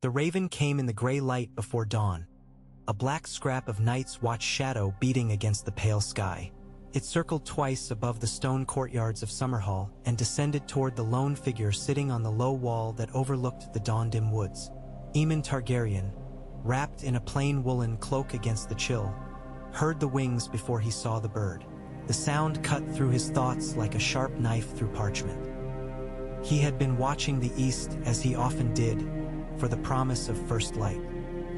The raven came in the gray light before dawn, a black scrap of night's watch shadow beating against the pale sky. It circled twice above the stone courtyards of Summerhall and descended toward the lone figure sitting on the low wall that overlooked the dawn-dim woods. Aemon Targaryen, wrapped in a plain woolen cloak against the chill, heard the wings before he saw the bird. The sound cut through his thoughts like a sharp knife through parchment. He had been watching the east, as he often did, for the promise of first light.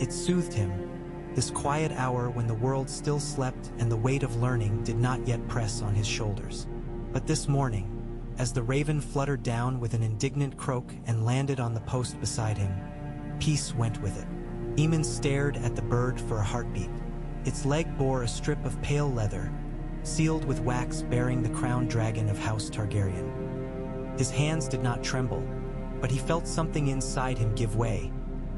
It soothed him, this quiet hour when the world still slept and the weight of learning did not yet press on his shoulders. But this morning, as the raven fluttered down with an indignant croak and landed on the post beside him, peace went with it. Aemon stared at the bird for a heartbeat. Its leg bore a strip of pale leather, sealed with wax bearing the crowned dragon of House Targaryen. His hands did not tremble, but he felt something inside him give way,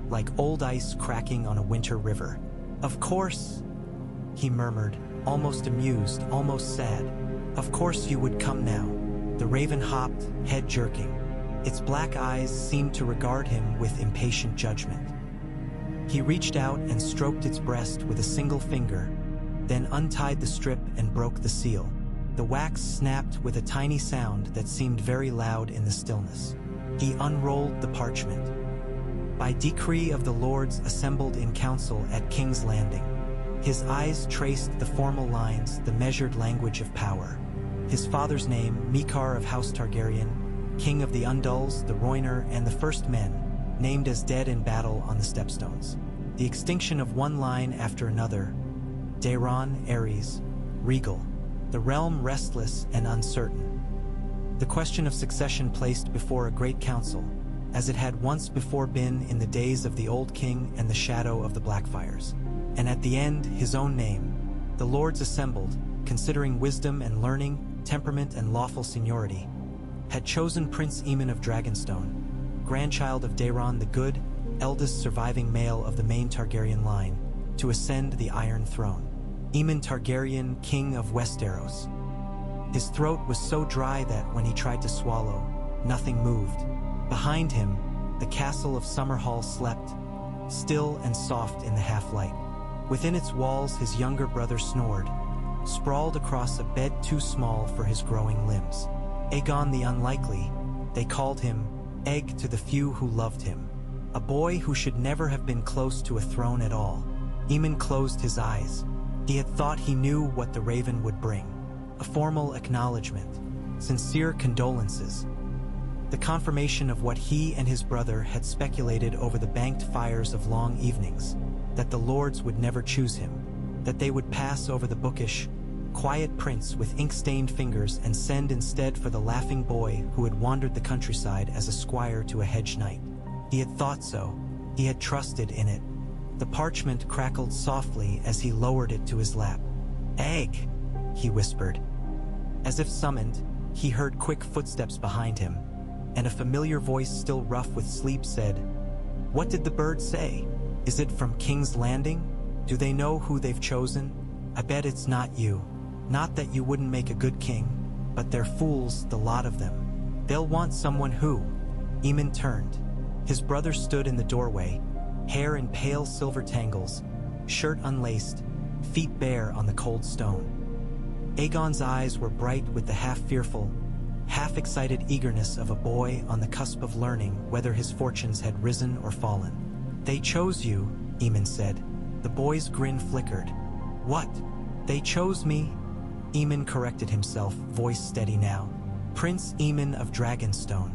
like old ice cracking on a winter river. "Of course," he murmured, almost amused, almost sad. "Of course you would come now." The raven hopped, head jerking. Its black eyes seemed to regard him with impatient judgment. He reached out and stroked its breast with a single finger, then untied the strip and broke the seal. The wax snapped with a tiny sound that seemed very loud in the stillness. He unrolled the parchment. "By decree of the lords assembled in council at King's Landing." His eyes traced the formal lines, the measured language of power. His father's name, Mikar of House Targaryen, king of the Undulls, the Rhoynar, and the First Men, named as dead in battle on the stepstones. The extinction of one line after another. Daeron, Ares, regal. The realm restless and uncertain. The question of succession placed before a great council, as it had once before been in the days of the old king and the shadow of the Blackfires. And at the end, his own name. The lords assembled, considering wisdom and learning, temperament and lawful seniority, had chosen Prince Aemon of Dragonstone, grandchild of Daeron the Good, eldest surviving male of the main Targaryen line, to ascend the Iron Throne. Aemon Targaryen, king of Westeros. His throat was so dry that, when he tried to swallow, nothing moved. Behind him, the castle of Summerhall slept, still and soft in the half-light. Within its walls his younger brother snored, sprawled across a bed too small for his growing limbs. Aegon the Unlikely, they called him, Egg to the few who loved him. A boy who should never have been close to a throne at all. Aemon closed his eyes. He had thought he knew what the raven would bring. A formal acknowledgement, sincere condolences, the confirmation of what he and his brother had speculated over the banked fires of long evenings, that the lords would never choose him, that they would pass over the bookish, quiet prince with ink-stained fingers and send instead for the laughing boy who had wandered the countryside as a squire to a hedge knight. He had thought so. He had trusted in it. The parchment crackled softly as he lowered it to his lap. "Egg," he whispered. As if summoned, he heard quick footsteps behind him, and a familiar voice still rough with sleep said, "What did the bird say? Is it from King's Landing? Do they know who they've chosen? I bet it's not you. Not that you wouldn't make a good king, but they're fools, the lot of them. They'll want someone who..." Aemon turned. His brother stood in the doorway, hair in pale silver tangles, shirt unlaced, feet bare on the cold stone. Aegon's eyes were bright with the half-fearful, half-excited eagerness of a boy on the cusp of learning whether his fortunes had risen or fallen. "They chose you," Aemon said. The boy's grin flickered. "What? They chose me?" Aemon corrected himself, voice steady now. "Prince Aemon of Dragonstone.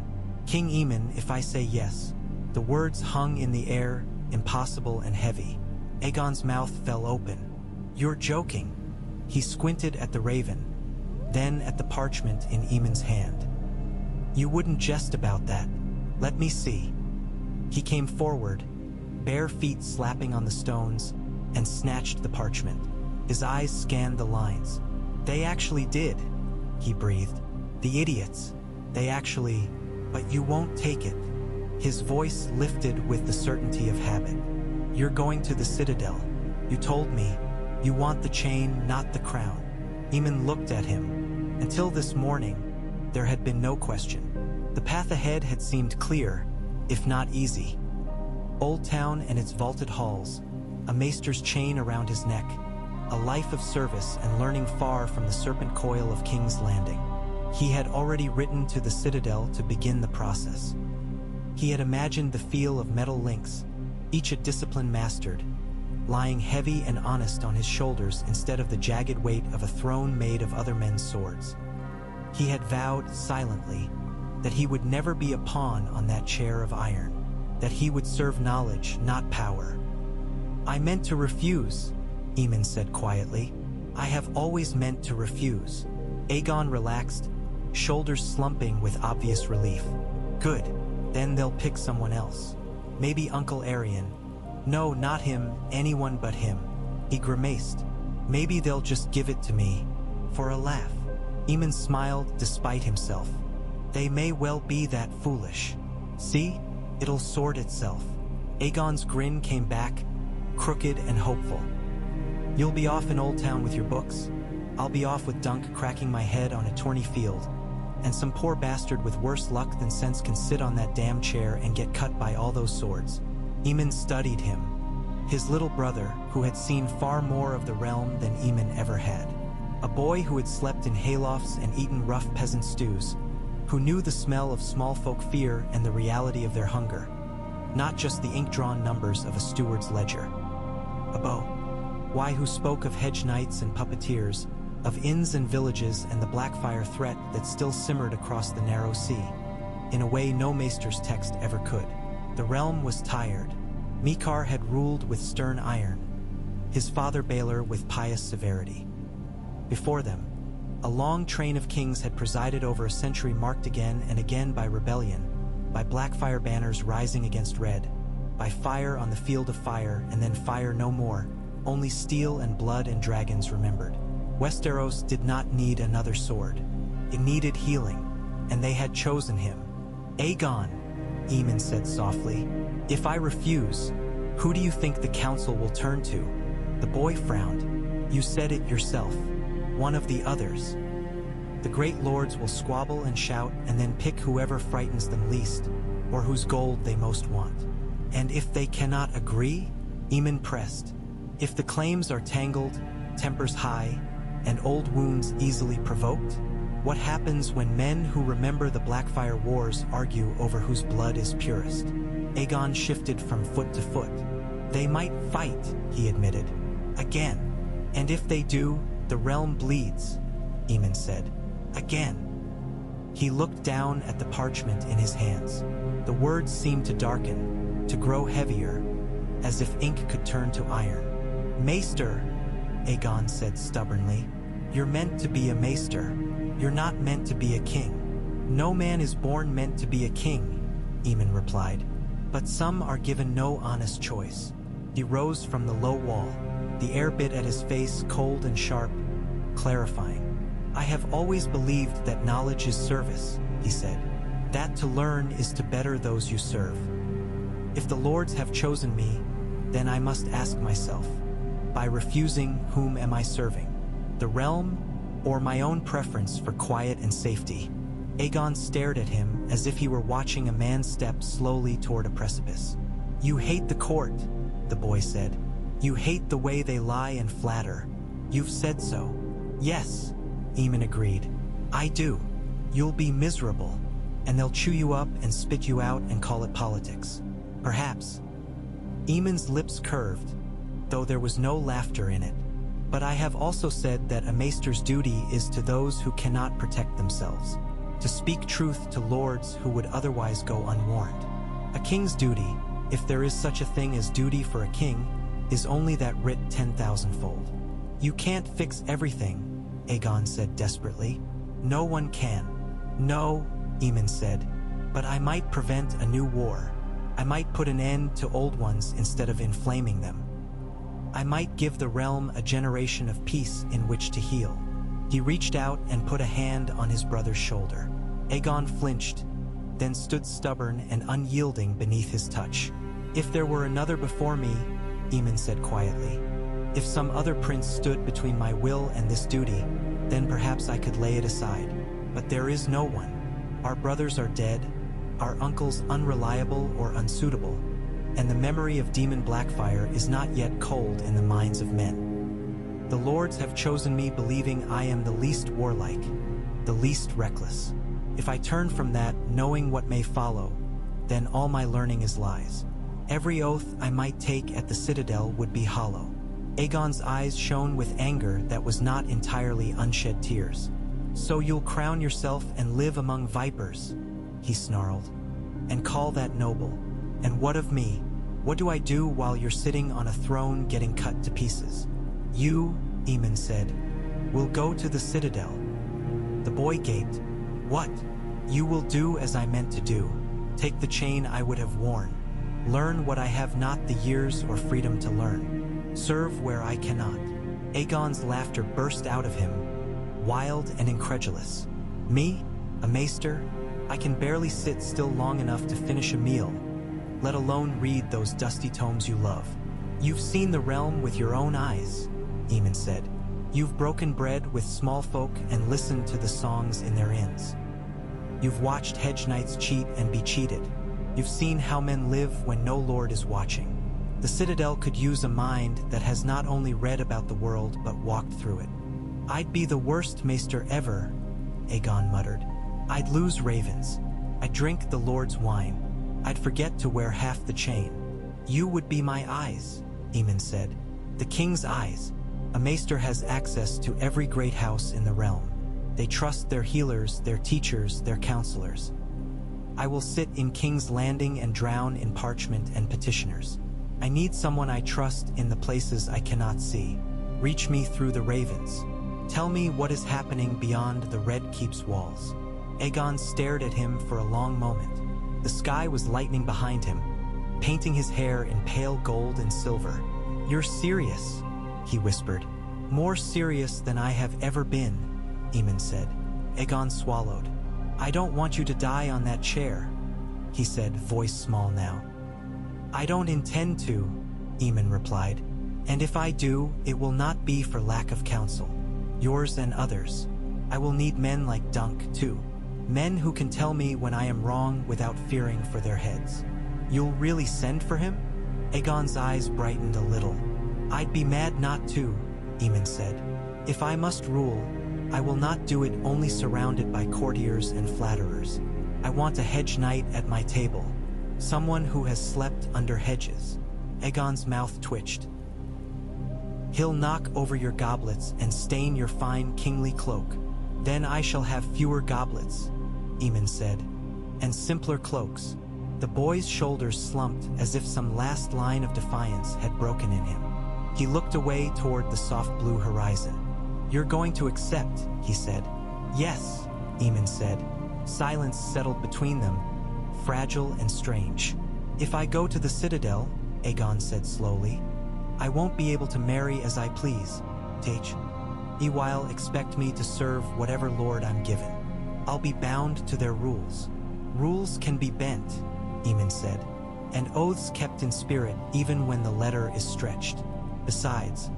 King Aemon, if I say yes." The words hung in the air, impossible and heavy. Aegon's mouth fell open. "You're joking." He squinted at the raven, then at the parchment in Aemon's hand. "You wouldn't jest about that. Let me see." He came forward, bare feet slapping on the stones, and snatched the parchment. His eyes scanned the lines. "They actually did," he breathed. "The idiots. They actually... But you won't take it." His voice lifted with the certainty of habit. "You're going to the Citadel. You told me. You want the chain, not the crown." Aemon looked at him. Until this morning, there had been no question. The path ahead had seemed clear, if not easy. Old Town and its vaulted halls, a maester's chain around his neck, a life of service and learning far from the serpent coil of King's Landing. He had already written to the Citadel to begin the process. He had imagined the feel of metal links, each a discipline mastered, lying heavy and honest on his shoulders instead of the jagged weight of a throne made of other men's swords. He had vowed silently that he would never be a pawn on that chair of iron, that he would serve knowledge, not power. "I meant to refuse," Aemon said quietly. "I have always meant to refuse." Aegon relaxed, shoulders slumping with obvious relief. "Good, then they'll pick someone else. Maybe Uncle Aryan." "No, not him, anyone but him." He grimaced. "Maybe they'll just give it to me, for a laugh." Aemon smiled despite himself. "They may well be that foolish. See, it'll sort itself." Aegon's grin came back, crooked and hopeful. "You'll be off in Old Town with your books. I'll be off with Dunk cracking my head on a tourney field, and some poor bastard with worse luck than sense can sit on that damn chair and get cut by all those swords." Aemon studied him, his little brother who had seen far more of the realm than Aemon ever had. A boy who had slept in haylofts and eaten rough peasant stews, who knew the smell of small folk fear and the reality of their hunger, not just the ink-drawn numbers of a steward's ledger. A beau. Why, who spoke of hedge knights and puppeteers, of inns and villages and the Blackfire threat that still simmered across the narrow sea, in a way no maester's text ever could. The realm was tired. Mikar had ruled with stern iron, his father Baelor with pious severity. Before them, a long train of kings had presided over a century marked again and again by rebellion, by Blackfire banners rising against red, by fire on the field of fire and then fire no more, only steel and blood and dragons remembered. Westeros did not need another sword. It needed healing, and they had chosen him. "Aegon," Aemon said softly, "if I refuse, who do you think the council will turn to?" The boy frowned. "You said it yourself. One of the others. The great lords will squabble and shout and then pick whoever frightens them least, or whose gold they most want. And if they cannot agree?" Aemon pressed. "If the claims are tangled, tempers high, and old wounds easily provoked? What happens when men who remember the Blackfire Wars argue over whose blood is purest?" Aegon shifted from foot to foot. "They might fight," he admitted. "Again. And if they do, the realm bleeds," Aemon said. "Again." He looked down at the parchment in his hands. The words seemed to darken, to grow heavier, as if ink could turn to iron. "Maester," Aegon said stubbornly, "you're meant to be a maester. You're not meant to be a king." "No man is born meant to be a king," Aemon replied. "But some are given no honest choice." He rose from the low wall, the air bit at his face cold and sharp, clarifying. "I have always believed that knowledge is service," he said. "That to learn is to better those you serve. If the lords have chosen me, then I must ask myself, by refusing, whom am I serving? The realm, or my own preference for quiet and safety?" Aegon stared at him as if he were watching a man step slowly toward a precipice. "You hate the court," the boy said. "You hate the way they lie and flatter. You've said so." "Yes," Aemon agreed. "I do. You'll be miserable, and they'll chew you up and spit you out and call it politics. Perhaps." Aemon's lips curved, though there was no laughter in it. "But I have also said that a maester's duty is to those who cannot protect themselves, to speak truth to lords who would otherwise go unwarned. A king's duty, if there is such a thing as duty for a king, is only that writ 10,000-fold. You can't fix everything," Aegon said desperately. "No one can." "No," Aemon said, "but I might prevent a new war. I might put an end to old ones instead of inflaming them. I might give the realm a generation of peace in which to heal." He reached out and put a hand on his brother's shoulder. Aegon flinched, then stood stubborn and unyielding beneath his touch. "If there were another before me," Aemon said quietly, "if some other prince stood between my will and this duty, then perhaps I could lay it aside. But there is no one. Our brothers are dead, our uncles unreliable or unsuitable. and the memory of demon Blackfire is not yet cold in the minds of men. The lords have chosen me believing I am the least warlike, the least reckless. If I turn from that, knowing what may follow, then all my learning is lies. Every oath I might take at the citadel would be hollow. Aegon's eyes shone with anger that was not entirely unshed tears. So you'll crown yourself and live among vipers, he snarled, and call that noble. And what of me? What do I do while you're sitting on a throne getting cut to pieces? You, Aemon said, will go to the citadel. The boy gaped. What? You will do as I meant to do. Take the chain I would have worn. Learn what I have not the years or freedom to learn. Serve where I cannot. Aegon's laughter burst out of him, wild and incredulous. Me? A maester? I can barely sit still long enough to finish a meal, let alone read those dusty tomes you love. You've seen the realm with your own eyes, Aemon said. You've broken bread with small folk and listened to the songs in their inns. You've watched hedge knights cheat and be cheated. You've seen how men live when no lord is watching. The Citadel could use a mind that has not only read about the world but walked through it. I'd be the worst maester ever, Aegon muttered. I'd lose ravens. I'd drink the lord's wine. I'd forget to wear half the chain. You would be my eyes, Aemon said. The king's eyes. A maester has access to every great house in the realm. They trust their healers, their teachers, their counselors. I will sit in King's Landing and drown in parchment and petitioners. I need someone I trust in the places I cannot see. Reach me through the ravens. Tell me what is happening beyond the Red Keep's walls. Aegon stared at him for a long moment. The sky was lightening behind him, painting his hair in pale gold and silver. You're serious, he whispered. More serious than I have ever been, Aemon said. Aegon swallowed. I don't want you to die on that chair, he said, voice small now. I don't intend to, Aemon replied. And if I do, it will not be for lack of counsel. Yours and others. I will need men like Dunk, too. Men who can tell me when I am wrong without fearing for their heads. You'll really send for him? Aegon's eyes brightened a little. I'd be mad not to, Aemon said. If I must rule, I will not do it only surrounded by courtiers and flatterers. I want a hedge knight at my table. Someone who has slept under hedges. Aegon's mouth twitched. He'll knock over your goblets and stain your fine kingly cloak. Then I shall have fewer goblets, Aemon said, and simpler cloaks. The boy's shoulders slumped as if some last line of defiance had broken in him. He looked away toward the soft blue horizon. You're going to accept, he said. Yes, Aemon said. Silence settled between them, fragile and strange. If I go to the Citadel, Aegon said slowly, I won't be able to marry as I please, Tage. Ewile expect me to serve whatever lord I'm given. I'll be bound to their rules. Rules can be bent, Aemon said, and oaths kept in spirit even when the letter is stretched. Besides,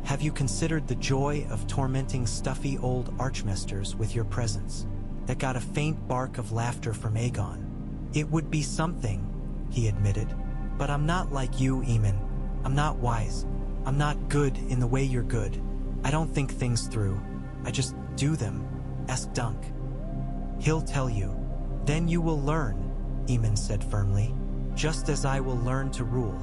have you considered the joy of tormenting stuffy old archmaesters with your presence? That got a faint bark of laughter from Aegon. It would be something, he admitted, but I'm not like you, Aemon. I'm not wise. I'm not good in the way you're good. I don't think things through. I just do them. Ask Dunk. He'll tell you. Then you will learn, Aemon said firmly, just as I will learn to rule.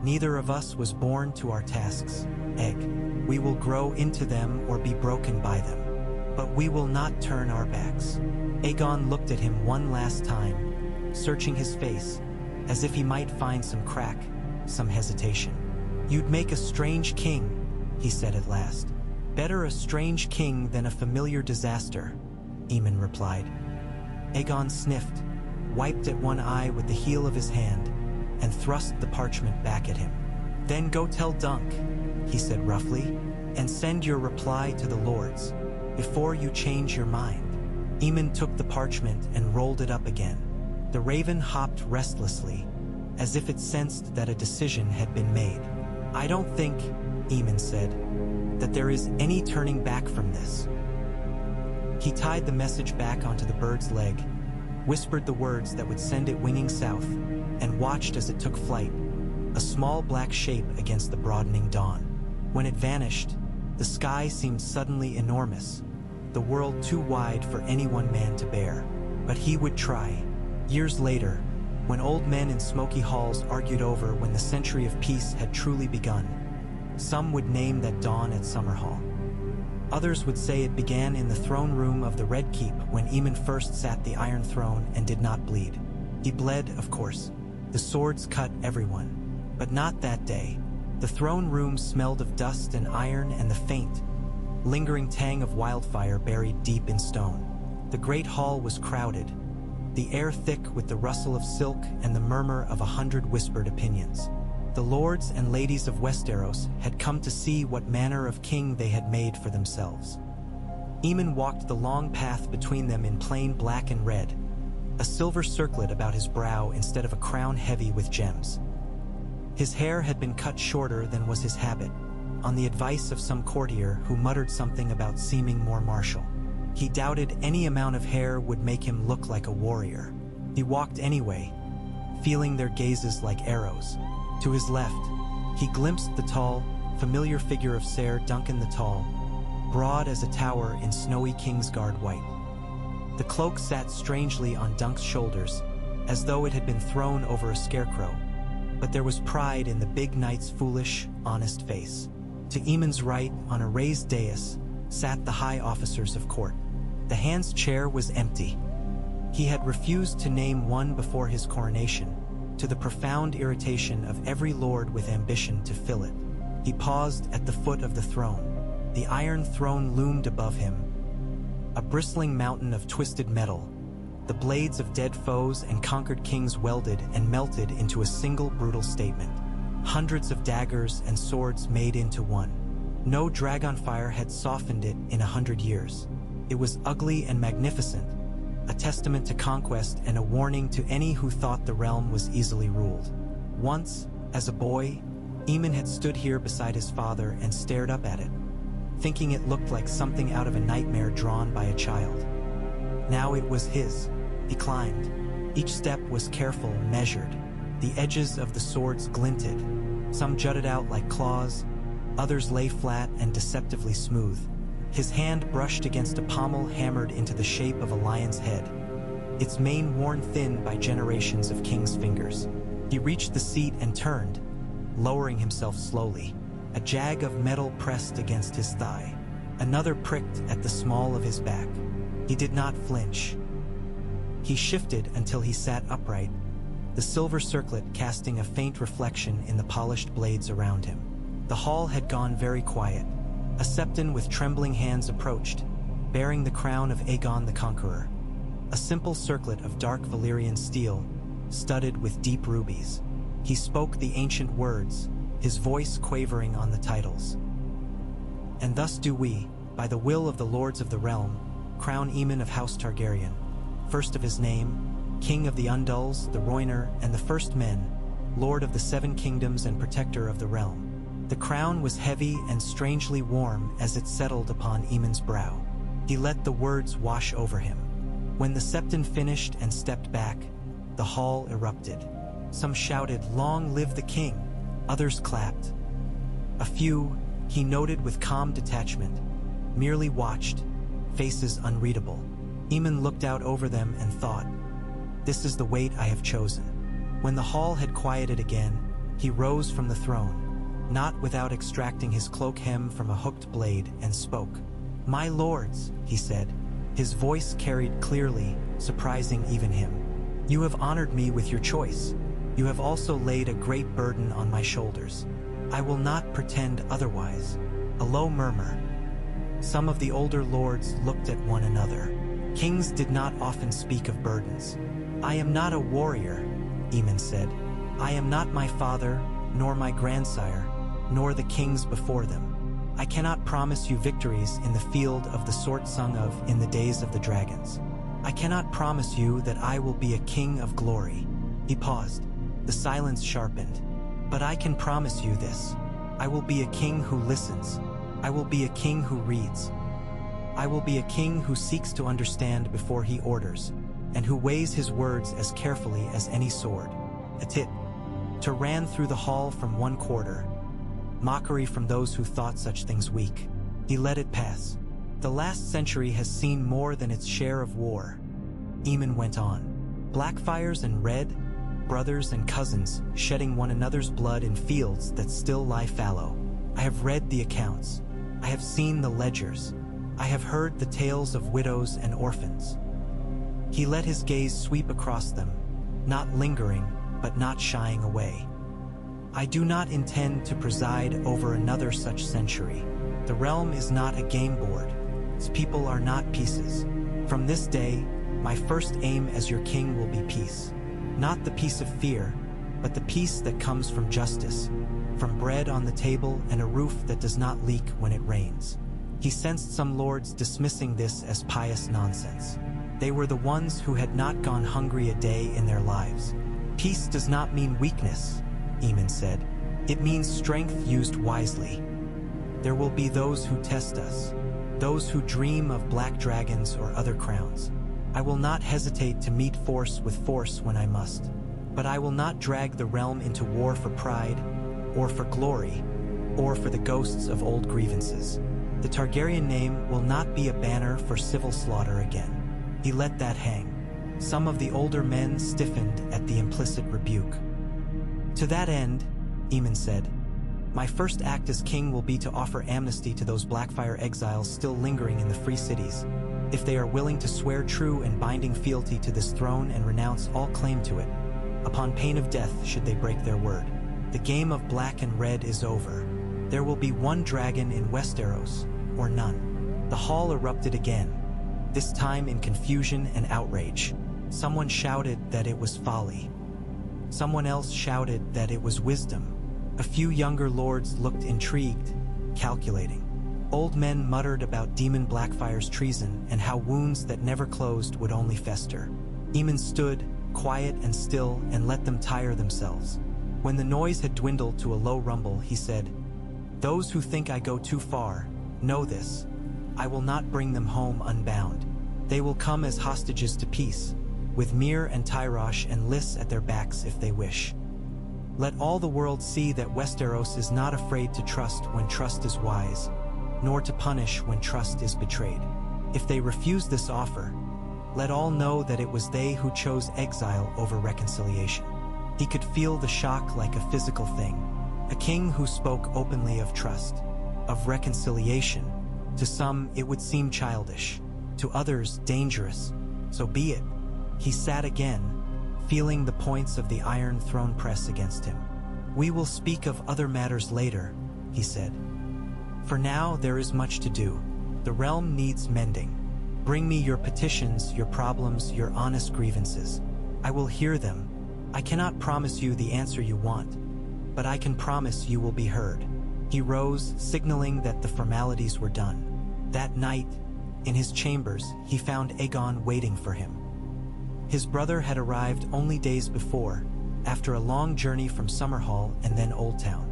Neither of us was born to our tasks, Egg. We will grow into them or be broken by them. But we will not turn our backs. Aegon looked at him one last time, searching his face, as if he might find some crack, some hesitation. You'd make a strange king, he said at last. Better a strange king than a familiar disaster, Aemon replied. Aegon sniffed, wiped at one eye with the heel of his hand, and thrust the parchment back at him. Then go tell Dunk, he said roughly, and send your reply to the lords, before you change your mind. Aemon took the parchment and rolled it up again. The raven hopped restlessly, as if it sensed that a decision had been made. I don't think, Aemon said, that there is any turning back from this. He tied the message back onto the bird's leg, whispered the words that would send it winging south, and watched as it took flight, a small black shape against the broadening dawn. When it vanished, the sky seemed suddenly enormous, the world too wide for any one man to bear. But he would try. Years later, when old men in smoky halls argued over when the century of peace had truly begun, some would name that dawn at Summerhall. Others would say it began in the throne room of the Red Keep when Aemon first sat the Iron Throne and did not bleed. He bled, of course. The swords cut everyone. But not that day. The throne room smelled of dust and iron and the faint, lingering tang of wildfire buried deep in stone. The great hall was crowded, the air thick with the rustle of silk and the murmur of 100 whispered opinions. The lords and ladies of Westeros had come to see what manner of king they had made for themselves. Aemon walked the long path between them in plain black and red, a silver circlet about his brow instead of a crown heavy with gems. His hair had been cut shorter than was his habit, on the advice of some courtier who muttered something about seeming more martial. He doubted any amount of hair would make him look like a warrior. He walked anyway, feeling their gazes like arrows. To his left, he glimpsed the tall, familiar figure of Ser Duncan the Tall, broad as a tower in snowy Kingsguard white. The cloak sat strangely on Dunk's shoulders, as though it had been thrown over a scarecrow, but there was pride in the big knight's foolish, honest face. To Aemon's right, on a raised dais, sat the high officers of court. The Hand's chair was empty. He had refused to name one before his coronation, to the profound irritation of every lord with ambition to fill it. He paused at the foot of the throne. The Iron Throne loomed above him, a bristling mountain of twisted metal, the blades of dead foes and conquered kings welded and melted into a single brutal statement. Hundreds of daggers and swords made into one. No dragonfire had softened it in 100 years. It was ugly and magnificent, a testament to conquest and a warning to any who thought the realm was easily ruled. Once, as a boy, Aemon had stood here beside his father and stared up at it, thinking it looked like something out of a nightmare drawn by a child. Now it was his. He climbed. Each step was careful, measured. The edges of the swords glinted. Some jutted out like claws, others lay flat and deceptively smooth. His hand brushed against a pommel hammered into the shape of a lion's head, its mane worn thin by generations of king's fingers. He reached the seat and turned, lowering himself slowly. A jag of metal pressed against his thigh. Another pricked at the small of his back. He did not flinch. He shifted until he sat upright, the silver circlet casting a faint reflection in the polished blades around him. The hall had gone very quiet. A septon with trembling hands approached, bearing the crown of Aegon the Conqueror. A simple circlet of dark Valyrian steel, studded with deep rubies. He spoke the ancient words, his voice quavering on the titles. And thus do we, by the will of the lords of the realm, crown Aemon of House Targaryen, first of his name, King of the Undulls, the Rhoynar, and the First Men, Lord of the Seven Kingdoms and Protector of the realm. The crown was heavy and strangely warm as it settled upon Aemon's brow. He let the words wash over him. When the septon finished and stepped back, the hall erupted. Some shouted, "Long live the king!" Others clapped. A few, he noted with calm detachment, merely watched, faces unreadable. Aemon looked out over them and thought, "This is the weight I have chosen." When the hall had quieted again, he rose from the throne, not without extracting his cloak hem from a hooked blade, and spoke. "My lords," he said. His voice carried clearly, surprising even him. "You have honored me with your choice. You have also laid a great burden on my shoulders. I will not pretend otherwise." A low murmur. Some of the older lords looked at one another. Kings did not often speak of burdens. "I am not a warrior," Aemon said. "I am not my father, nor my grandsire, nor the kings before them. I cannot promise you victories in the field of the sort sung of in the days of the dragons. I cannot promise you that I will be a king of glory." He paused. The silence sharpened. "But I can promise you this. I will be a king who listens. I will be a king who reads. I will be a king who seeks to understand before he orders, and who weighs his words as carefully as any sword." A tit. ran through the hall from one quarter. Mockery from those who thought such things weak. He let it pass. The last century has seen more than its share of war. Aemon went on. Blackfires and Red, brothers and cousins, shedding one another's blood in fields that still lie fallow. I have read the accounts. I have seen the ledgers. I have heard the tales of widows and orphans. He let his gaze sweep across them, not lingering, but not shying away. I do not intend to preside over another such century. The realm is not a game board. Its people are not pieces. From this day, my first aim as your king will be peace. Not the peace of fear, but the peace that comes from justice, from bread on the table and a roof that does not leak when it rains. He sensed some lords dismissing this as pious nonsense. They were the ones who had not gone hungry a day in their lives. Peace does not mean weakness, Aemon said. It means strength used wisely. There will be those who test us, those who dream of black dragons or other crowns. I will not hesitate to meet force with force when I must, but I will not drag the realm into war for pride, or for glory, or for the ghosts of old grievances. The Targaryen name will not be a banner for civil slaughter again. He let that hang. Some of the older men stiffened at the implicit rebuke. To that end, Aemon said, my first act as king will be to offer amnesty to those Blackfire exiles still lingering in the free cities, if they are willing to swear true and binding fealty to this throne and renounce all claim to it, upon pain of death should they break their word. The game of black and red is over. There will be one dragon in Westeros, or none. The hall erupted again, this time in confusion and outrage. Someone shouted that it was folly. Someone else shouted that it was wisdom. A few younger lords looked intrigued, calculating. Old men muttered about Demon Blackfire's treason and how wounds that never closed would only fester. Aemon stood, quiet and still, and let them tire themselves. When the noise had dwindled to a low rumble, he said, those who think I go too far, know this. I will not bring them home unbound. They will come as hostages to peace, with Myr and Tyrosh and Lys at their backs if they wish. Let all the world see that Westeros is not afraid to trust when trust is wise, nor to punish when trust is betrayed. If they refuse this offer, let all know that it was they who chose exile over reconciliation. He could feel the shock like a physical thing. A king who spoke openly of trust, of reconciliation. To some, it would seem childish. To others, dangerous. So be it. He sat again, feeling the points of the iron throne press against him. We will speak of other matters later, he said. For now, there is much to do. The realm needs mending. Bring me your petitions, your problems, your honest grievances. I will hear them. I cannot promise you the answer you want, but I can promise you will be heard. He rose, signaling that the formalities were done. That night, in his chambers, he found Aegon waiting for him. His brother had arrived only days before, after a long journey from Summerhall and then Old Town.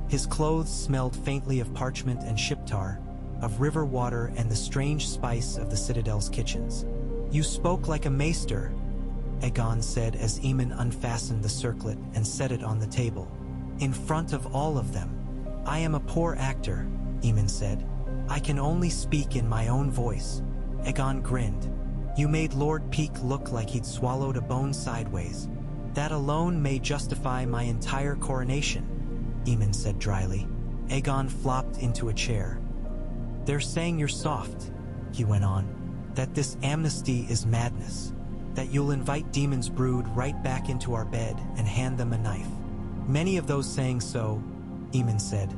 His clothes smelled faintly of parchment and ship tar, of river water and the strange spice of the Citadel's kitchens. You spoke like a maester, Aegon said as Aemon unfastened the circlet and set it on the table. In front of all of them. I am a poor actor, Aemon said. I can only speak in my own voice. Aegon grinned. You made Lord Peake look like he'd swallowed a bone sideways. That alone may justify my entire coronation, Aemon said dryly. Aegon flopped into a chair. They're saying you're soft, he went on, that this amnesty is madness, that you'll invite Demon's brood right back into our bed and hand them a knife. Many of those saying so, Aemon said,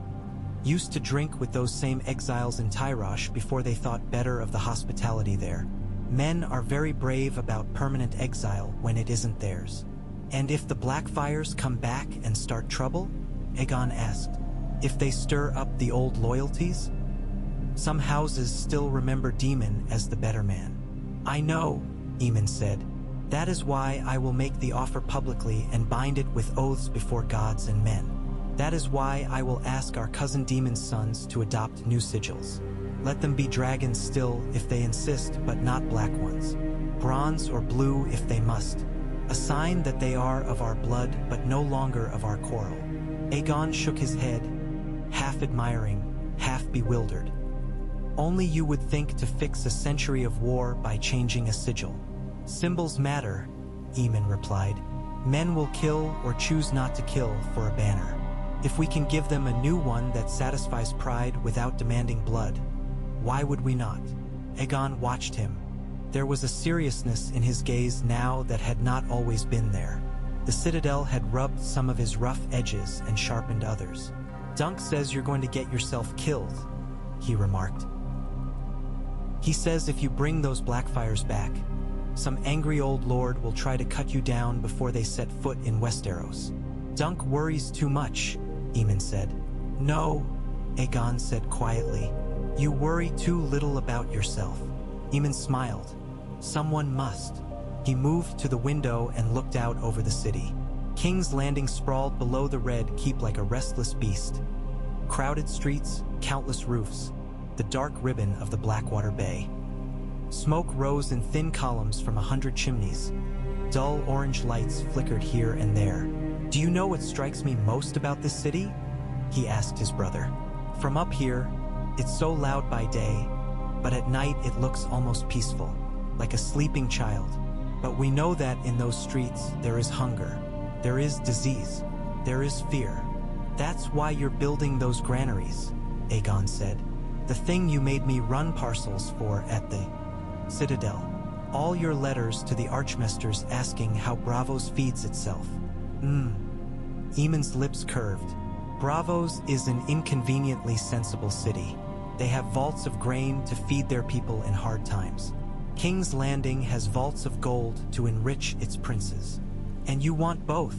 used to drink with those same exiles in Tyrosh before they thought better of the hospitality there. Men are very brave about permanent exile when it isn't theirs. And if the Blackfires come back and start trouble? Aegon asked. If they stir up the old loyalties? Some houses still remember Daemon as the better man. I know, Aemon said. That is why I will make the offer publicly and bind it with oaths before gods and men. That is why I will ask our cousin Daemon's sons to adopt new sigils. Let them be dragons still if they insist, but not black ones. Bronze or blue if they must. a sign that they are of our blood but no longer of our quarrel. Aegon shook his head, half admiring, half bewildered. Only you would think to fix a century of war by changing a sigil. Symbols matter, Aemon replied. Men will kill or choose not to kill for a banner. If we can give them a new one that satisfies pride without demanding blood, why would we not? Aegon watched him. There was a seriousness in his gaze now that had not always been there. The citadel had rubbed some of his rough edges and sharpened others. Dunk says you're going to get yourself killed, he remarked. He says if you bring those Blackfires back, some angry old lord will try to cut you down before they set foot in Westeros. Dunk worries too much, Aemon said. No, Aegon said quietly. You worry too little about yourself. Aemon smiled. Someone must. He moved to the window and looked out over the city. King's Landing sprawled below the Red Keep like a restless beast. Crowded streets, countless roofs, the dark ribbon of the Blackwater Bay. Smoke rose in thin columns from 100 chimneys. Dull orange lights flickered here and there. Do you know what strikes me most about this city? He asked his brother. From up here, it's so loud by day, but at night it looks almost peaceful, like a sleeping child. But we know that in those streets there is hunger, there is disease, there is fear. That's why you're building those granaries, Aegon said. The thing you made me run parcels for at the Citadel. All your letters to the Archmasters asking how Braavos feeds itself. Aemon's lips curved. Braavos is an inconveniently sensible city. They have vaults of grain to feed their people in hard times. King's Landing has vaults of gold to enrich its princes. And you want both,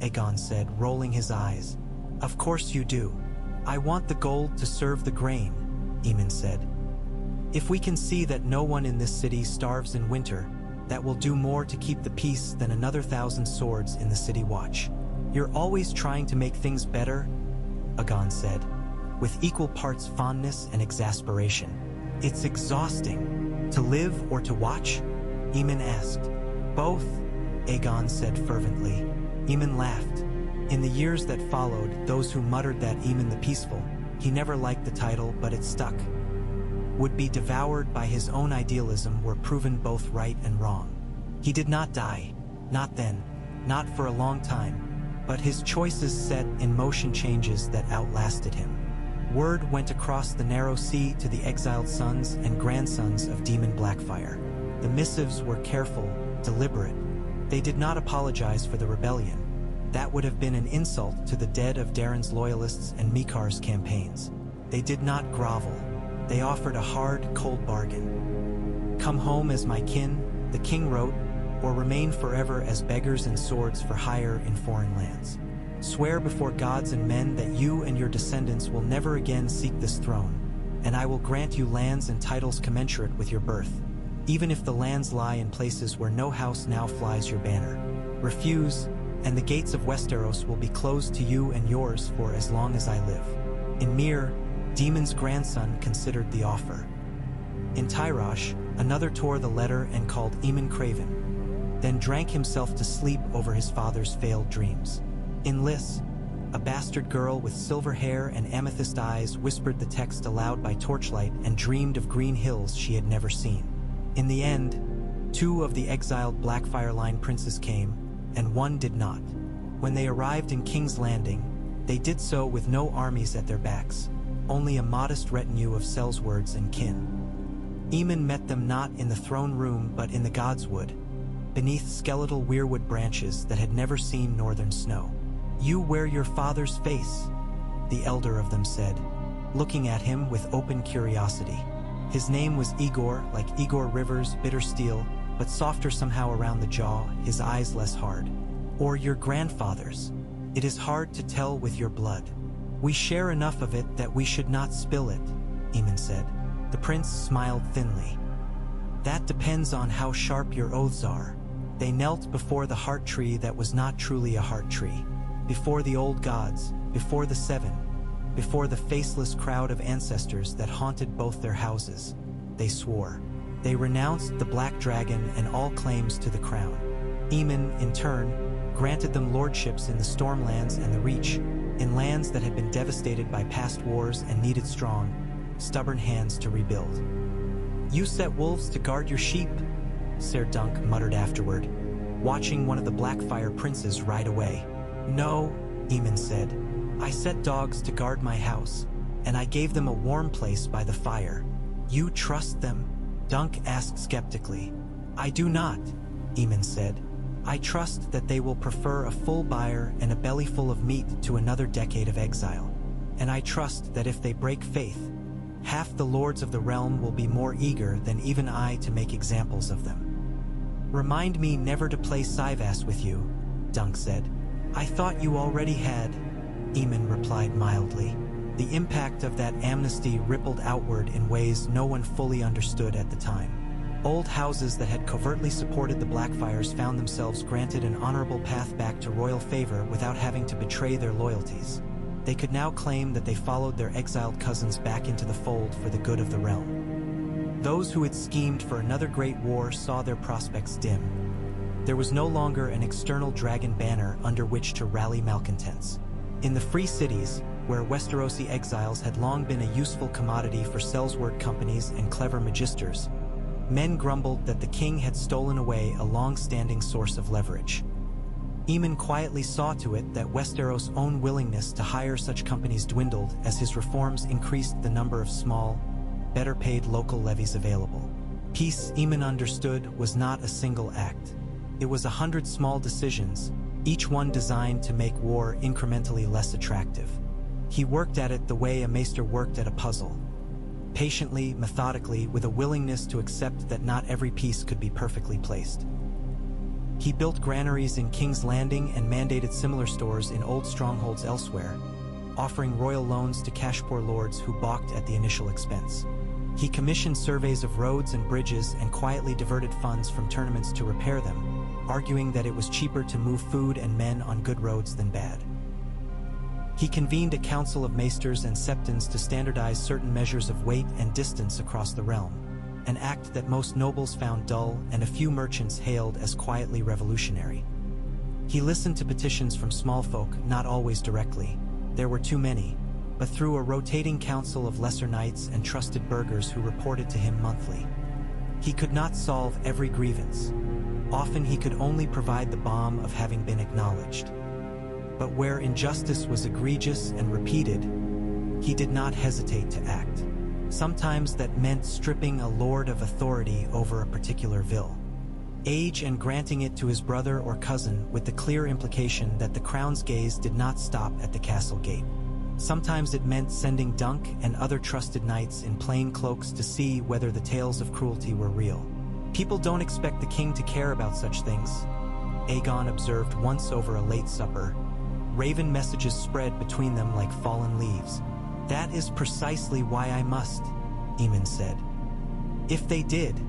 Aegon said, rolling his eyes. Of course you do. I want the gold to serve the grain, Aemon said. If we can see that no one in this city starves in winter, that will do more to keep the peace than another 1,000 swords in the city watch. You're always trying to make things better, Aegon said, with equal parts fondness and exasperation. It's exhausting. To live or to watch? Aemon asked. Both, Aegon said fervently. Aemon laughed. In the years that followed, those who muttered that Aemon the Peaceful, he never liked the title but it stuck, would be devoured by his own idealism were proven both right and wrong. He did not die. Not then. Not for a long time. But his choices set in motion changes that outlasted him. Word went across the narrow sea to the exiled sons and grandsons of Demon Blackfire. The missives were careful, deliberate. They did not apologize for the rebellion. That would have been an insult to the dead of Darren's loyalists and Mikar's campaigns. They did not grovel. They offered a hard, cold bargain. Come home as my kin, the king wrote, or remain forever as beggars and swords for hire in foreign lands. Swear before gods and men that you and your descendants will never again seek this throne, and I will grant you lands and titles commensurate with your birth, even if the lands lie in places where no house now flies your banner. Refuse, and the gates of Westeros will be closed to you and yours for as long as I live. In Myr, Daemon's grandson considered the offer. In Tyrosh, another tore the letter and called Aemon Craven, then drank himself to sleep over his father's failed dreams. In Lys, a bastard girl with silver hair and amethyst eyes whispered the text aloud by torchlight and dreamed of green hills she had never seen. In the end, 2 of the exiled Blackfire Line princes came, and 1 did not. When they arrived in King's Landing, they did so with no armies at their backs, only a modest retinue of Sellswords and kin. Aemon met them not in the throne room but in the Godswood, beneath skeletal weirwood branches that had never seen northern snow. You wear your father's face, the elder of them said, looking at him with open curiosity. His name was Igor, like Igor River's bitter steel, but softer somehow around the jaw, his eyes less hard. Or your grandfather's. It is hard to tell with your blood. We share enough of it that we should not spill it, Aemon said. The prince smiled thinly. That depends on how sharp your oaths are. They knelt before the heart tree that was not truly a heart tree, before the old gods, before the 7, before the faceless crowd of ancestors that haunted both their houses. They swore. They renounced the Black Dragon and all claims to the crown. Aemon, in turn, granted them lordships in the Stormlands and the Reach, in lands that had been devastated by past wars and needed strong, stubborn hands to rebuild. "You set wolves to guard your sheep," Ser Dunk muttered afterward, watching one of the Blackfire princes ride away. "No," Aemon said. "I set dogs to guard my house, and I gave them a warm place by the fire." "You trust them?" Dunk asked skeptically. "I do not," Aemon said. "I trust that they will prefer a full byre and a bellyful of meat to another decade of exile. And I trust that if they break faith, half the lords of the realm will be more eager than even I to make examples of them." "Remind me never to play Syvas with you," Dunk said. "I thought you already had," Aemon replied mildly. The impact of that amnesty rippled outward in ways no one fully understood at the time. Old houses that had covertly supported the Blackfires found themselves granted an honorable path back to royal favor without having to betray their loyalties. They could now claim that they followed their exiled cousins back into the fold for the good of the realm. Those who had schemed for another great war saw their prospects dim. There was no longer an external dragon banner under which to rally malcontents. In the free cities, where Westerosi exiles had long been a useful commodity for Sellsword companies and clever magisters, men grumbled that the king had stolen away a long-standing source of leverage. Aemon quietly saw to it that Westeros' own willingness to hire such companies dwindled as his reforms increased the number of small, better-paid local levies available. Peace, Aemon understood, was not a single act. It was 100 small decisions, each one designed to make war incrementally less attractive. He worked at it the way a maester worked at a puzzle. Patiently, methodically, with a willingness to accept that not every piece could be perfectly placed. He built granaries in King's Landing and mandated similar stores in old strongholds elsewhere, offering royal loans to cash-poor lords who balked at the initial expense. He commissioned surveys of roads and bridges and quietly diverted funds from tournaments to repair them, arguing that it was cheaper to move food and men on good roads than bad. He convened a council of maesters and septons to standardize certain measures of weight and distance across the realm, an act that most nobles found dull and a few merchants hailed as quietly revolutionary. He listened to petitions from small folk, not always directly. There were too many, but through a rotating council of lesser knights and trusted burghers who reported to him monthly. He could not solve every grievance. Often he could only provide the balm of having been acknowledged. But where injustice was egregious and repeated, he did not hesitate to act. Sometimes that meant stripping a lord of authority over a particular vill, age, and granting it to his brother or cousin, with the clear implication that the crown's gaze did not stop at the castle gate. Sometimes it meant sending Dunk and other trusted knights in plain cloaks to see whether the tales of cruelty were real. "People don't expect the king to care about such things," Aegon observed once over a late supper. "Raven messages spread between them like fallen leaves." "That is precisely why I must," Aemon said. "If they did,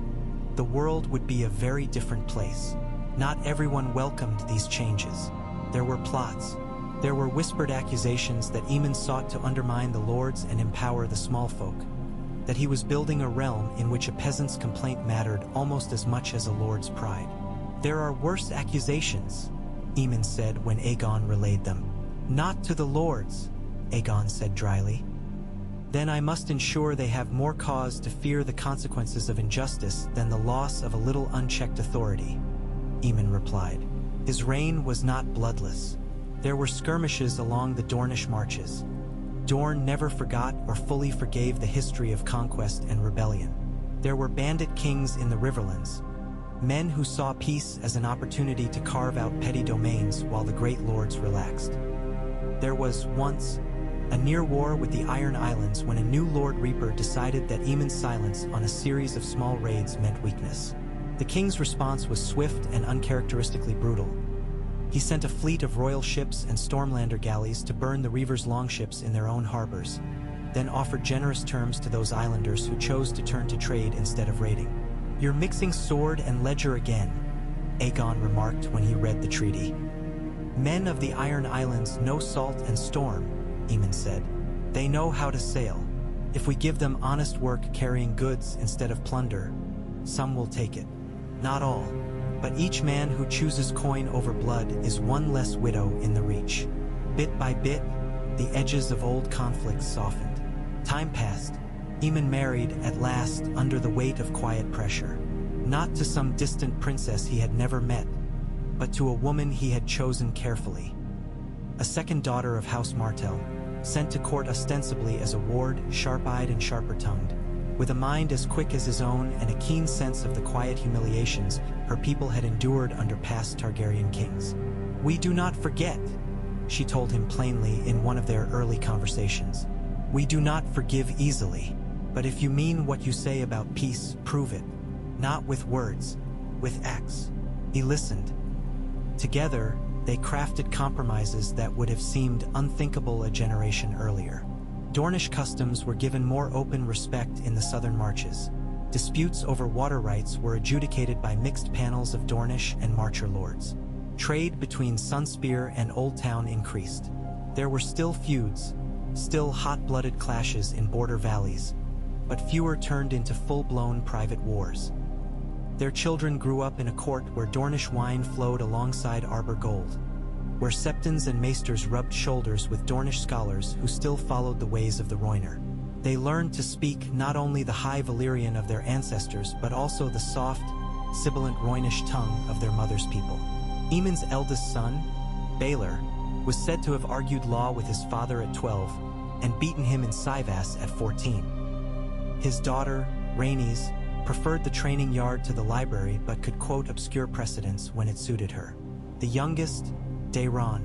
the world would be a very different place." Not everyone welcomed these changes. There were plots. There were whispered accusations that Aemon sought to undermine the lords and empower the small folk, that he was building a realm in which a peasant's complaint mattered almost as much as a lord's pride. "There are worse accusations," Aemon said when Aegon relayed them. "Not to the lords," Aegon said dryly. "Then I must ensure they have more cause to fear the consequences of injustice than the loss of a little unchecked authority," Aemon replied. His reign was not bloodless. There were skirmishes along the Dornish marches. Dorne never forgot or fully forgave the history of conquest and rebellion. There were bandit kings in the Riverlands, men who saw peace as an opportunity to carve out petty domains while the great lords relaxed. There was, once, a near war with the Iron Islands when a new Lord Reaper decided that Aemon's silence on a series of small raids meant weakness. The king's response was swift and uncharacteristically brutal. He sent a fleet of royal ships and Stormlander galleys to burn the Reavers' longships in their own harbors, then offered generous terms to those islanders who chose to turn to trade instead of raiding. "You're mixing sword and ledger again," Aegon remarked when he read the treaty. "Men of the Iron Islands know salt and storm," Aemon said. "They know how to sail. If we give them honest work carrying goods instead of plunder, some will take it. Not all." But each man who chooses coin over blood is one less widow in the Reach. Bit by bit, the edges of old conflicts softened. Time passed. Aemon married, at last, under the weight of quiet pressure. Not to some distant princess he had never met, but to a woman he had chosen carefully. A second daughter of House Martell, sent to court ostensibly as a ward, sharp-eyed and sharper-tongued. With a mind as quick as his own and a keen sense of the quiet humiliations her people had endured under past Targaryen kings. "We do not forget," she told him plainly in one of their early conversations. "We do not forgive easily. But if you mean what you say about peace, prove it. Not with words, with acts." He listened. Together, they crafted compromises that would have seemed unthinkable a generation earlier. Dornish customs were given more open respect in the southern marches. Disputes over water rights were adjudicated by mixed panels of Dornish and Marcher lords. Trade between Sunspear and Old Town increased. There were still feuds, still hot-blooded clashes in border valleys, but fewer turned into full-blown private wars. Their children grew up in a court where Dornish wine flowed alongside Arbor gold, where septons and maesters rubbed shoulders with Dornish scholars who still followed the ways of the Rhoynar. They learned to speak not only the high Valyrian of their ancestors, but also the soft, sibilant Rhoynish tongue of their mother's people. Aemon's eldest son, Baelor, was said to have argued law with his father at 12 and beaten him in Sivas at 14. His daughter, Rhaenys, preferred the training yard to the library but could quote obscure precedents when it suited her. The youngest, Daeron,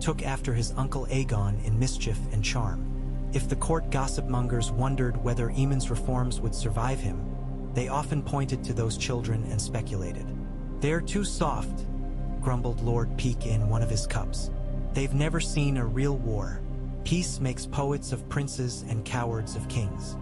took after his uncle Aegon in mischief and charm. If the court gossip-mongers wondered whether Aemon's reforms would survive him, they often pointed to those children and speculated. "They're too soft," grumbled Lord Peake in one of his cups. "They've never seen a real war. Peace makes poets of princes and cowards of kings."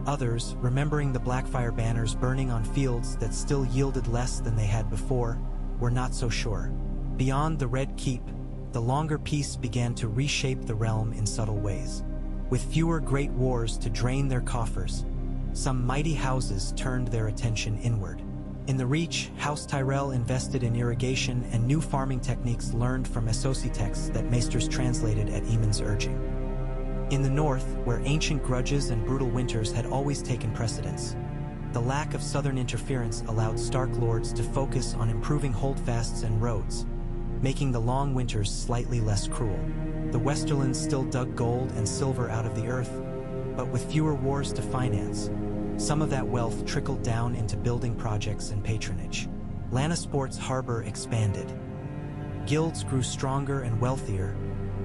Others, remembering the Blackfire banners burning on fields that still yielded less than they had before, were not so sure. Beyond the Red Keep, the longer peace began to reshape the realm in subtle ways. With fewer great wars to drain their coffers, some mighty houses turned their attention inward. In the Reach, House Tyrell invested in irrigation and new farming techniques learned from Essosi texts that maesters translated at Aemon's urging. In the north, where ancient grudges and brutal winters had always taken precedence, the lack of southern interference allowed Stark lords to focus on improving holdfasts and roads, making the long winters slightly less cruel. The Westerlands still dug gold and silver out of the earth, but with fewer wars to finance, some of that wealth trickled down into building projects and patronage. Lannisport's harbor expanded. Guilds grew stronger and wealthier,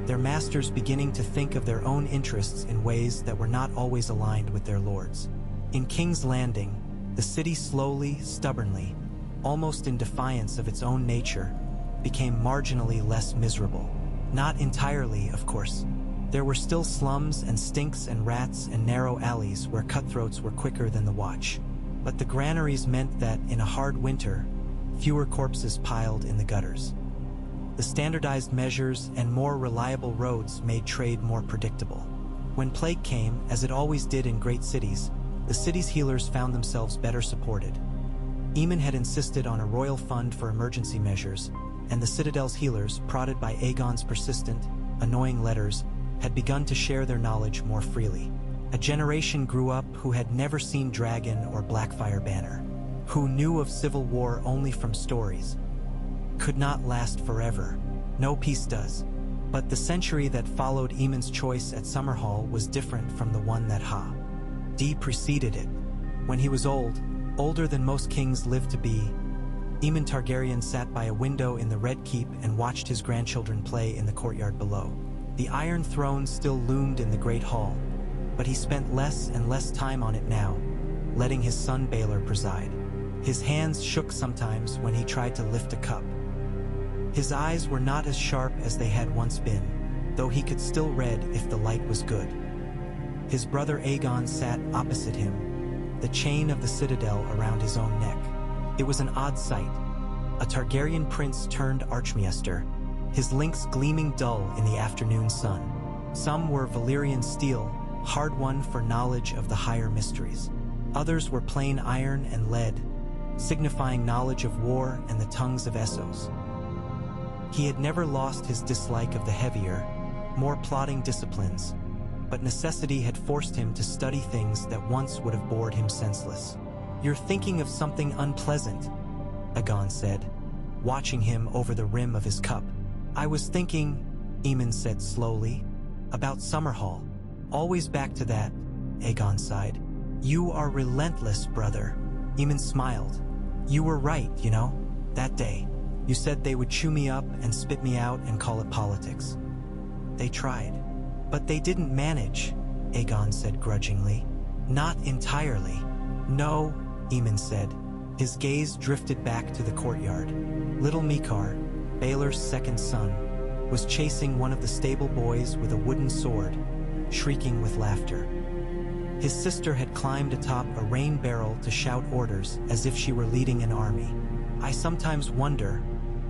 their masters beginning to think of their own interests in ways that were not always aligned with their lords. In King's Landing, the city slowly, stubbornly, almost in defiance of its own nature, became marginally less miserable. Not entirely, of course. There were still slums and stinks and rats and narrow alleys where cutthroats were quicker than the watch. But the granaries meant that, in a hard winter, fewer corpses piled in the gutters. The standardized measures and more reliable roads made trade more predictable. When plague came, as it always did in great cities, the city's healers found themselves better supported. Aemon had insisted on a royal fund for emergency measures, and the Citadel's healers, prodded by Aegon's persistent, annoying letters, had begun to share their knowledge more freely. A generation grew up who had never seen Dragon or Blackfire banner, who knew of civil war only from stories. Could not last forever. No peace does. But the century that followed Aemon's choice at Summerhall was different from the one that Ha-D preceded it. When he was old, older than most kings lived to be, Aemon Targaryen sat by a window in the Red Keep and watched his grandchildren play in the courtyard below. The Iron Throne still loomed in the Great Hall, but he spent less and less time on it now, letting his son Baelor preside. His hands shook sometimes when he tried to lift a cup. His eyes were not as sharp as they had once been, though he could still read if the light was good. His brother Aegon sat opposite him, the chain of the citadel around his own neck. It was an odd sight. A Targaryen prince turned archmaester, his links gleaming dull in the afternoon sun. Some were Valyrian steel, hard-won for knowledge of the higher mysteries. Others were plain iron and lead, signifying knowledge of war and the tongues of Essos. He had never lost his dislike of the heavier, more plodding disciplines, but necessity had forced him to study things that once would have bored him senseless. "You're thinking of something unpleasant," Aegon said, watching him over the rim of his cup. "I was thinking," Aemon said slowly, "about Summerhall." "Always back to that," Aegon sighed. "You are relentless, brother." Aemon smiled. "You were right, you know, that day. You said they would chew me up and spit me out and call it politics. They tried. But they didn't manage," Aegon said grudgingly. "Not entirely." "No," Aemon said. His gaze drifted back to the courtyard. Little Mikar, Baelor's second son, was chasing one of the stable boys with a wooden sword, shrieking with laughter. His sister had climbed atop a rain barrel to shout orders as if she were leading an army. "I sometimes wonder,"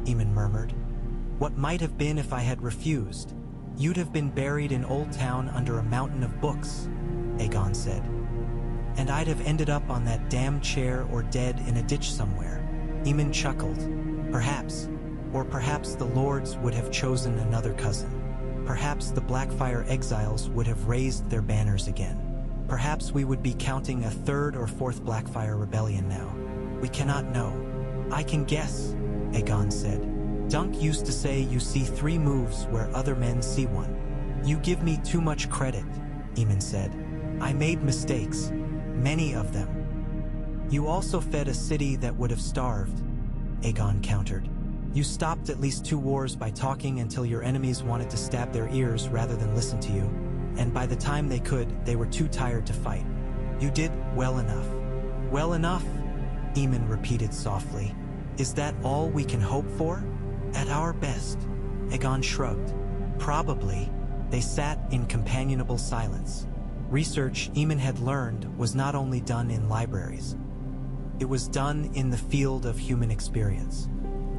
Aemon murmured, "what might have been if I had refused." "You'd have been buried in Old Town under a mountain of books," Aegon said. "And I'd have ended up on that damn chair or dead in a ditch somewhere." Aemon chuckled. "Perhaps. Or perhaps the lords would have chosen another cousin. Perhaps the Blackfire exiles would have raised their banners again. Perhaps we would be counting a third or fourth Blackfire rebellion now. We cannot know." "I can guess," Aegon said. "Dunk used to say you see 3 moves where other men see 1. "You give me too much credit," Aemon said. "I made mistakes, many of them." "You also fed a city that would have starved," Aegon countered. "You stopped at least 2 wars by talking until your enemies wanted to stab their ears rather than listen to you, and by the time they could, they were too tired to fight. You did well enough." "Well enough?" Aemon repeated softly. "Is that all we can hope for? At our best?" Aegon shrugged. "Probably." They sat in companionable silence. Research, Aemon had learned, was not only done in libraries. It was done in the field of human experience.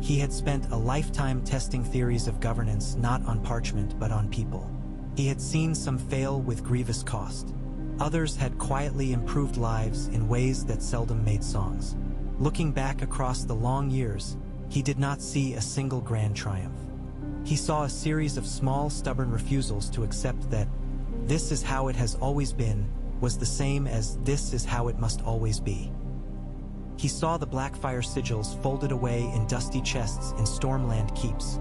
He had spent a lifetime testing theories of governance not on parchment but on people. He had seen some fail with grievous cost. Others had quietly improved lives in ways that seldom made songs. Looking back across the long years, he did not see a single grand triumph. He saw a series of small, stubborn refusals to accept that "this is how it has always been" was the same as "this is how it must always be." He saw the Blackfire sigils folded away in dusty chests in Stormland keeps,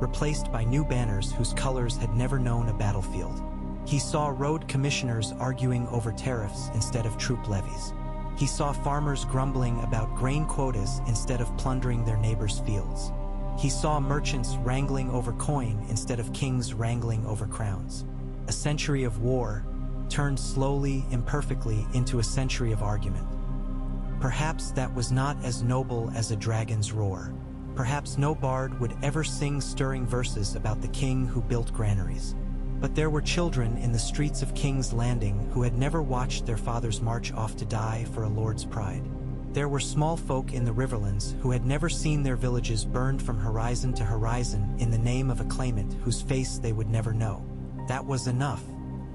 replaced by new banners whose colors had never known a battlefield. He saw road commissioners arguing over tariffs instead of troop levies. He saw farmers grumbling about grain quotas instead of plundering their neighbors' fields. He saw merchants wrangling over coin instead of kings wrangling over crowns. A century of war turned slowly, imperfectly into a century of argument. Perhaps that was not as noble as a dragon's roar. Perhaps no bard would ever sing stirring verses about the king who built granaries. But there were children in the streets of King's Landing who had never watched their fathers march off to die for a lord's pride. There were small folk in the Riverlands who had never seen their villages burned from horizon to horizon in the name of a claimant whose face they would never know. That was enough.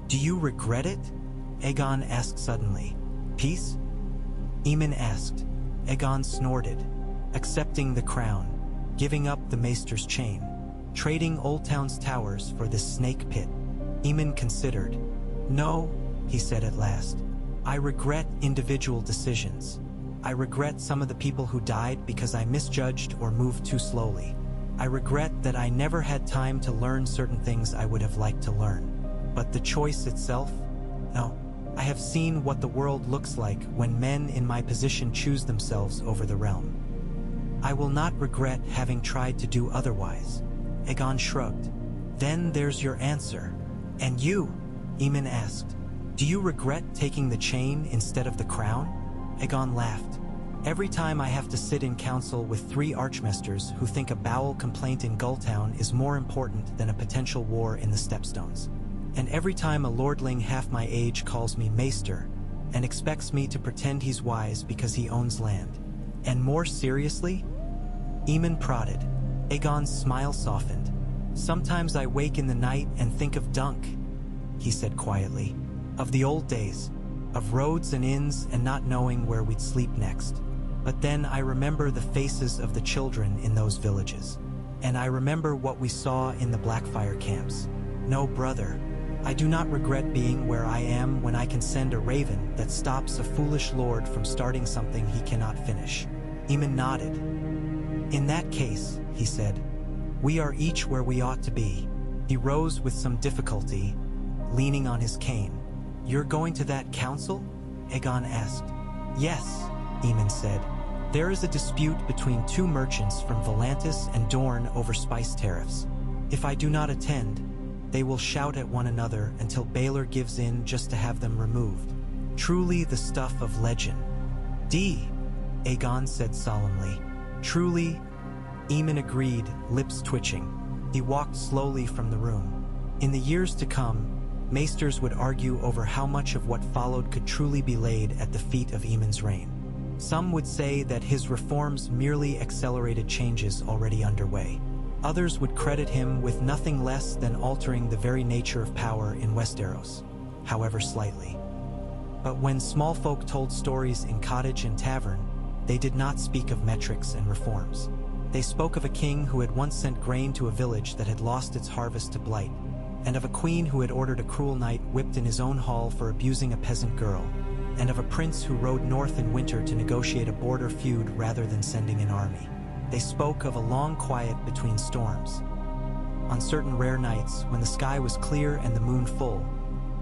"Do you regret it?" Aegon asked suddenly. "Peace?" Aemon asked. Aegon snorted. "Accepting the crown, giving up the maester's chain, trading Old Town's towers for this snake pit." Aemon considered. "No," he said at last. "I regret individual decisions. I regret some of the people who died because I misjudged or moved too slowly. I regret that I never had time to learn certain things I would have liked to learn. But the choice itself? No. I have seen what the world looks like when men in my position choose themselves over the realm. I will not regret having tried to do otherwise." Aegon shrugged. "Then there's your answer." "And you?" Aemon asked. "Do you regret taking the chain instead of the crown?" Aegon laughed. "Every time I have to sit in council with 3 archmasters who think a bowel complaint in Gulltown is more important than a potential war in the Stepstones. And every time a lordling half my age calls me maester and expects me to pretend he's wise because he owns land. And more seriously?" Aemon prodded. Aegon's smile softened. "Sometimes I wake in the night and think of Dunk," he said quietly. "Of the old days, of roads and inns and not knowing where we'd sleep next. But then I remember the faces of the children in those villages. And I remember what we saw in the Blackfire camps. No, brother, I do not regret being where I am when I can send a raven that stops a foolish lord from starting something he cannot finish. Aemon nodded. In that case, he said, we are each where we ought to be. He rose with some difficulty, leaning on his cane. You're going to that council? Aegon asked. Yes, Aemon said. There is a dispute between two merchants from Volantis and Dorne over spice tariffs. If I do not attend, they will shout at one another until Baelor gives in just to have them removed. Truly the stuff of legend. Aegon said solemnly. Truly, Aemon agreed, lips twitching. He walked slowly from the room. In the years to come, maesters would argue over how much of what followed could truly be laid at the feet of Aemon's reign. Some would say that his reforms merely accelerated changes already underway. Others would credit him with nothing less than altering the very nature of power in Westeros, however slightly. But when small folk told stories in cottage and tavern, they did not speak of metrics and reforms. They spoke of a king who had once sent grain to a village that had lost its harvest to blight, and of a queen who had ordered a cruel knight whipped in his own hall for abusing a peasant girl, and of a prince who rode north in winter to negotiate a border feud rather than sending an army. They spoke of a long quiet between storms. On certain rare nights, when the sky was clear and the moon full,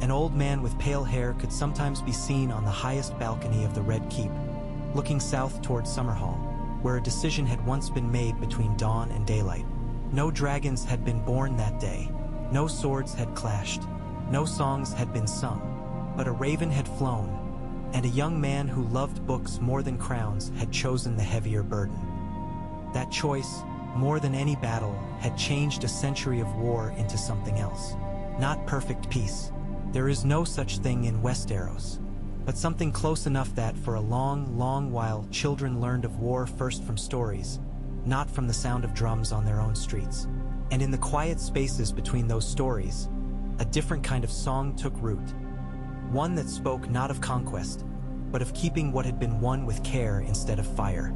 an old man with pale hair could sometimes be seen on the highest balcony of the Red Keep, looking south toward Summerhall, where a decision had once been made between dawn and daylight. No dragons had been born that day, no swords had clashed, no songs had been sung, but a raven had flown, and a young man who loved books more than crowns had chosen the heavier burden. That choice, more than any battle, had changed a century of war into something else. Not perfect peace. There is no such thing in Westeros, but something close enough that for a long, long while children learned of war first from stories, not from the sound of drums on their own streets. And in the quiet spaces between those stories, a different kind of song took root. One that spoke not of conquest, but of keeping what had been won with care instead of fire.